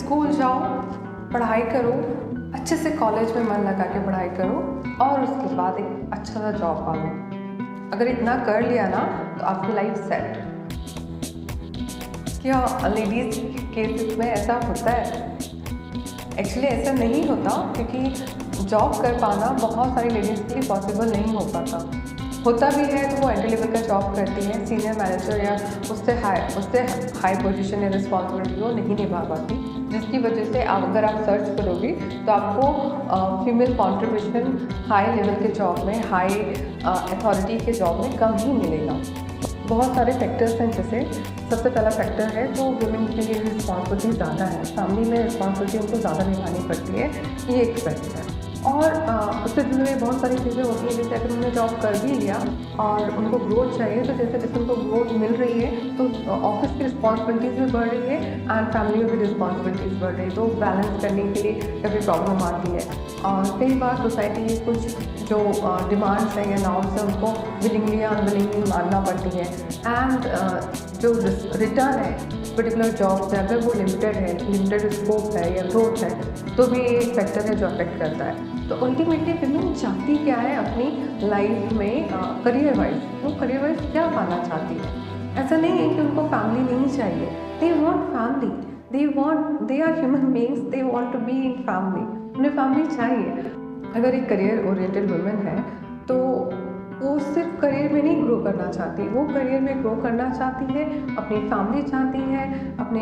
School जाओ, पढ़ाई करो, अच्छे से कॉलेज में मन लगा के पढ़ाई करो और उसके बाद एक अच्छा सा जॉब पालो। अगर इतना कर लिया ना तो आपकी लाइफ सेट। क्या लेडीज़ के केसेस में ऐसा होता है? एक्चुअली ऐसा नहीं होता, क्योंकि जॉब कर पाना बहुत सारी लेडीज़ के लिए पॉसिबल नहीं हो पाता। होता भी है तो वो एंट्री लेवल का जॉब करती है, सीनियर मैनेजर या उससे हाई पोजीशन या रिस्पॉन्सिबिलिटी वो नहीं निभा पाती, जिसकी वजह से अगर आप सर्च करोगे तो आपको फीमेल कंट्रीब्यूशन हाई लेवल के जॉब में, हाई अथॉरिटी के जॉब में कम ही मिलेगा। बहुत सारे फैक्टर्स हैं, जैसे सबसे पहला फैक्टर है जो वुमेन के लिए रिस्पॉन्सिबिलिटी ज़्यादा है, फैमिली में रिस्पॉन्सिबिलिटी उनको ज़्यादा निभानी पड़ती है, ये एक फैक्टर है। और उससे जुड़ी हुई बहुत सारी चीज़ें होती हैं, जैसे अगर उन्होंने जॉब कर भी लिया और उनको ग्रोथ चाहिए, तो जैसे उनको ग्रोथ मिल रही है तो ऑफिस की रिस्पॉन्सिबिलिटीज़ भी बढ़ रही है एंड फैमिली में भी रिस्पॉन्सिबिलिटीज़ बढ़ रही है, तो बैलेंस करने के लिए कभी प्रॉब्लम आती है। और कई बार सोसाइटी के कुछ जो डिमांड्स हैं या नॉर्म्स हैं उनको विलिंगली या अनविलिंगली मानना पड़ती है। एंड जो रिटर्न है पर्टिकुलर जॉब से, अगर वो लिमिटेड स्कोप है या ग्रोथ है, तो भी एक फैक्टर है जो अफेक्ट करता है। तो अल्टीमेटली वुमेन चाहती क्या है अपनी लाइफ में, करियर वाइज वो करियर वाइज क्या पाना चाहती है। ऐसा नहीं है कि उनको फैमिली नहीं चाहिए, they want family, they are human beings, they want to be in family, उन्हें फैमिली चाहिए। अगर एक करियर ओरिएंटेड वुमेन है तो वो सिर्फ करियर में नहीं ग्रो करना चाहती, वो करियर में ग्रो करना चाहती है, अपनी फैमिली चाहती है, अपने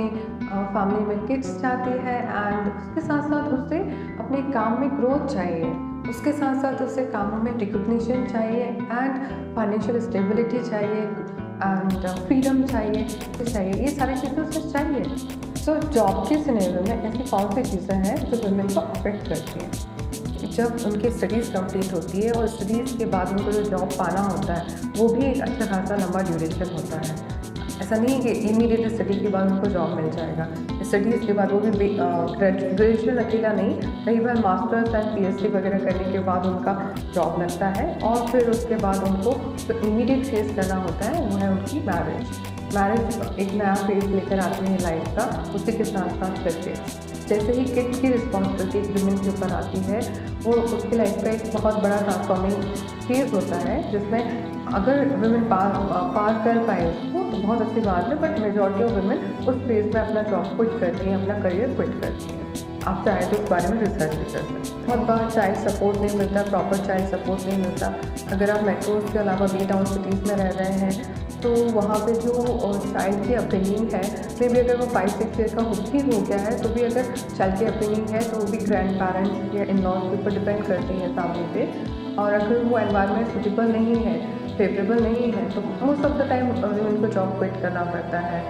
फैमिली में किड्स चाहती है, एंड उसके साथ साथ उसे अपने काम में ग्रोथ चाहिए, उसके साथ साथ उसे कामों में रिकग्निशन चाहिए एंड फाइनेंशियल स्टेबिलिटी चाहिए एंड फ्रीडम चाहिए, ये सारी चीज़ें उसे चाहिए। सो जॉब के सिनेरियो में ऐसी कौन सी चीज़ें हैं जो वुमेन को अफेक्ट करती हैं? जब उनकी स्टडीज़ कंप्लीट होती है और स्टडीज़ के बाद उनको जो जॉब पाना होता है वो भी एक अच्छा खासा लंबा ड्यूरेशन होता है। ऐसा नहीं है कि इमीडिएट स्टडी के बाद उनको जॉब मिल जाएगा। स्टडीज़ के बाद वो भी ग्रेजुएशन अकेला नहीं, कई बार मास्टर्स एंड पीएचडी वगैरह करने के बाद उनका जॉब लगता है और फिर उसके बाद उनको जो इमीडिएट फेस करना होता है वो है उनकी मैरिज एक नया फेज लेकर आती है लाइफ का, उसी के साथ साथ फिर जैसे ही किड्स की रिस्पॉन्सिबिलिटी वुमेन के ऊपर आती है, वो उसकी लाइफ का एक बहुत बड़ा ट्रांसफॉर्मिंग फेज होता है, जिसमें अगर वुमेन पार कर पाए उसको तो बहुत अच्छी बात है, बट मेजॉरिटी ऑफ वुमेन उस फेज में अपना जॉब क्विट करती है, अपना करियर क्विट करती है। आप चाहे तो इस बारे में रिसर्च भी कर सकते हैं। बहुत बार चाइल्ड सपोर्ट नहीं मिलता, प्रॉपर चाइल्ड सपोर्ट नहीं मिलता। अगर आप मेट्रोज़ के अलावा बी टाउन सिटीज़ में रह रहे हैं तो वहाँ पे जो चाइल्ड की अपब्रिंगिंग है, मे भी अगर वो 5-6 ईयर का भी हो गया है तो भी अगर चाइल्ड की अपब्रिंगिंग है तो वो भी ग्रैंड पेरेंट्स या इन लॉज के ऊपर डिपेंड करती है फैमिली पे। और अगर वो एनवायरनमेंट सूटेबल नहीं है, फेवरेबल नहीं है, तो मोस्ट ऑफ द टाइम उनको जॉब क्विट करना पड़ता है।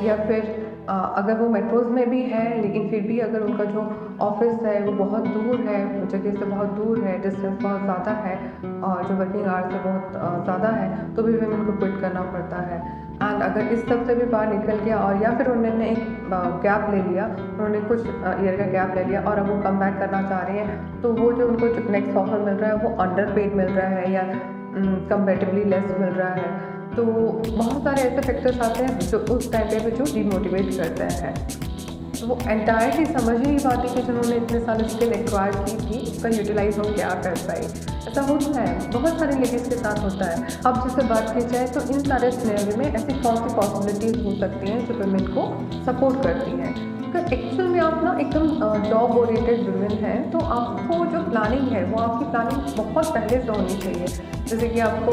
या फिर अगर वो मेट्रोज़ में भी है लेकिन फिर भी अगर उनका जो ऑफिस है वो बहुत दूर है, जगह से बहुत दूर है, डिस्टेंस बहुत ज़्यादा है और जो वर्किंग आवर्स है बहुत ज़्यादा है, तो भी वुमेन को क्विट करना पड़ता है। एंड अगर इस सब से भी बाहर निकल गया और या फिर उन्होंने एक गैप ले लिया, उन्होंने कुछ ईयर का गैप ले लिया और अब वो कम बैक करना चाह रही हैं, तो वो जो उनको जो नेक्स्ट ऑफर मिल रहा है वो अंडर पेड मिल रहा है या कंपेरेटिवली लेस मिल रहा है, तो बहुत सारे ऐसे फैक्टर्स आते हैं जो उस टाइम पे भी जो डिमोटिवेट करते हैं। तो वो एंटायरली समझ ही नहीं पाती कि जिन्होंने इतने साल स्किल एक्वायर की थी उसका यूटिलाइज हम क्या कर पाए। ऐसा होता है, बहुत सारे लेडीज़ के साथ होता है। अब जैसे बात की जाए तो इन सारे सिनेरियो में ऐसी कौन सी पॉसिबिलिटीज़ हो सकती हैं जो वुमेन को सपोर्ट करती हैं। अगर एक्चुअल में आप ना एकदम जॉब ओरिएंटेड वुमेन है तो आपको जो प्लानिंग है वो आपकी प्लानिंग बहुत पहले से होनी चाहिए। जैसे कि आपको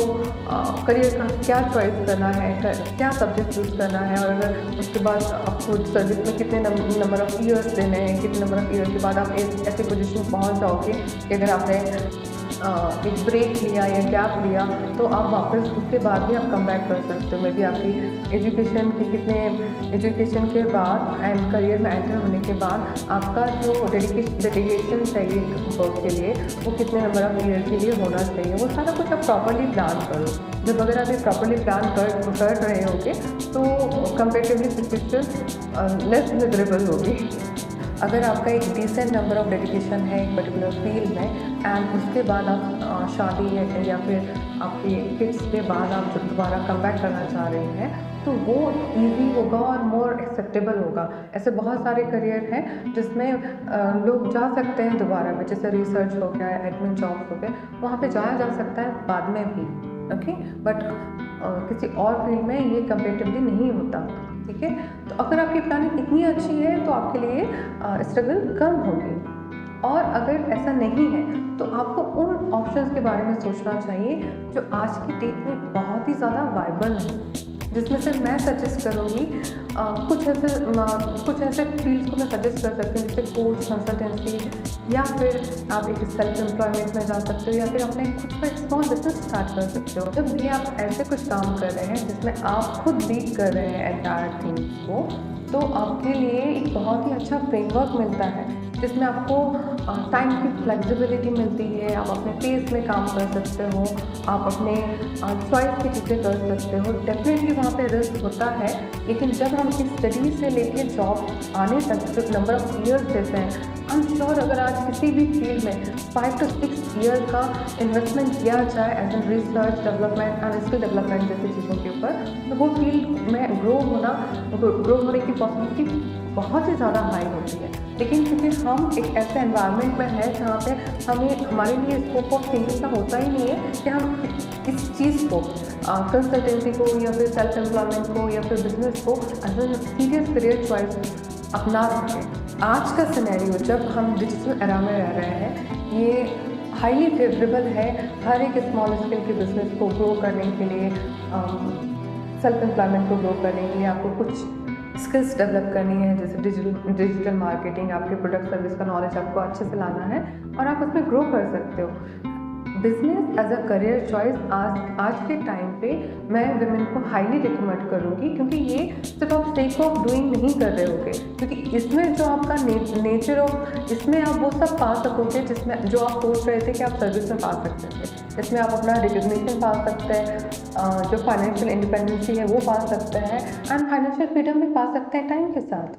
करियर का क्या चॉइस करना है, क्या सब्जेक्ट चूज़ करना है, और अगर उसके बाद आपको सर्विस में कितने नंबर ऑफ़ ईयर्स देने हैं, कितने नंबर ऑफ़ ईयर के बाद आप ऐसे पोजीशन पहुंच जाओगे कि अगर आपने एक ब्रेक लिया या गैप लिया तो आप वापस उसके बाद भी आप कम बैक कर सकते हो। मे बी आपकी एजुकेशन के बाद एंड करियर में एंटर होने के बाद आपका जो डेडिकेशन चाहिए वर्क के लिए वो कितने नंबर ऑफ ईयर के लिए होना चाहिए, वो सारा कुछ आप प्रॉपर्ली प्लान करो। जब अगर आप ये प्रॉपर्ली प्लान कर रहे होगे तो कंपेरेटिवली सिचुएशन लेस मिजरेबल होगी। अगर आपका एक डिसेंट नंबर ऑफ डेडिकेशन है एक पर्टिकुलर फील्ड में एंड उसके बाद आप शादी या फिर आपके किड्स के बाद आप जब दोबारा कम बैक करना चाह रहे हैं तो वो ईज़ी होगा और मोर एक्सेप्टेबल होगा। ऐसे बहुत सारे करियर हैं जिसमें लोग जा सकते हैं दोबारा में, जैसे रिसर्च हो गया, एडमिन जॉब हो गए, वहाँ पे जाया जा सकता है बाद में भी, ओके। बट किसी और फील्ड में ये कंपेरेटिवली नहीं होता, ठीक है। तो अगर आपकी प्लानिंग इतनी अच्छी है तो आपके लिए स्ट्रगल कम होगी। और अगर ऐसा नहीं है तो आपको उन ऑप्शंस के बारे में सोचना चाहिए जो आज की डेट में बहुत ही ज़्यादा वायबल हैं, जिसमें से मैं सजेस्ट करूँगी कुछ ऐसे फील्ड्स को मैं सजेस्ट कर सकती हूँ, जैसे कोच, कंसल्टेंसी, या फिर आप एक सेल्फ एम्प्लॉयमेंट में जा सकते हो, या फिर अपने खुद का एक स्मॉल बिजनेस स्टार्ट कर सकते हो। जब भी आप ऐसे कुछ काम कर रहे हैं जिसमें आप खुद लीड कर रहे हैं एंटायर थिंग्स को, तो आपके लिए एक बहुत ही अच्छा फ्रेमवर्क मिलता है जिसमें आपको टाइम की फ्लेक्सिबिलिटी मिलती है, आप अपने पेस में काम कर सकते हो, आप अपने चॉइस की चीज़ें कर सकते हो। डेफिनेटली वहाँ पे रिस्क होता है, लेकिन जब हम इस स्टडी से लेके जॉब आने तक जो नंबर ऑफ ईयर्स देते हैं, आई एम श्योर अगर आज किसी भी फील्ड में 5 to 6 ईयर का इन्वेस्टमेंट किया जाए as an research development and skill development जैसी चीज़ों के ऊपर, तो वो फील्ड में ग्रो होने की पॉसिबिलिटी बहुत ही ज़्यादा हाई होती है। लेकिन क्योंकि हम एक ऐसे एनवायरनमेंट में हैं जहाँ पे हमारे लिए स्कोप ऑफ थिंकिंग का होता ही नहीं है कि हम इस चीज़ को कंसल्टेंसी को या फिर सेल्फ एम्प्लॉयमेंट को या फिर बिजनेस को as a serious career choice अपना सकें। आज का सिनेरियो जब हम डिजिटल एरा में रह रहे हैं, ये हाईली फेवरेबल है हर एक स्मॉल स्केल के बिजनेस को ग्रो करने के लिए, सेल्फ एम्प्लॉयमेंट को ग्रो करने के लिए आपको कुछ स्किल्स डेवलप करनी है, जैसे डिजिटल मार्केटिंग, आपके प्रोडक्ट सर्विस का नॉलेज आपको अच्छे से लाना है और आप उसमें ग्रो कर सकते हो। Business as a career choice आज के टाइम पे मैं विमेन को हाईली रिकमेंड करूँगी, क्योंकि ये सिर्फ आप सेक ऑफ डूइंग नहीं कर रहे होगे, क्योंकि इसमें जो आपका नेचर ऑफ, इसमें आप वो सब पा सकोगे जिसमें जो आप सोच रहे थे कि आप सर्विस में पा सकते थे। इसमें आप अपना रिकग्निशन पा सकते हैं, जो फाइनेंशियल इंडिपेंडेंसी है वो पा सकते हैं, एंड फाइनेंशियल फ्रीडम भी पा सकते हैं टाइम के साथ।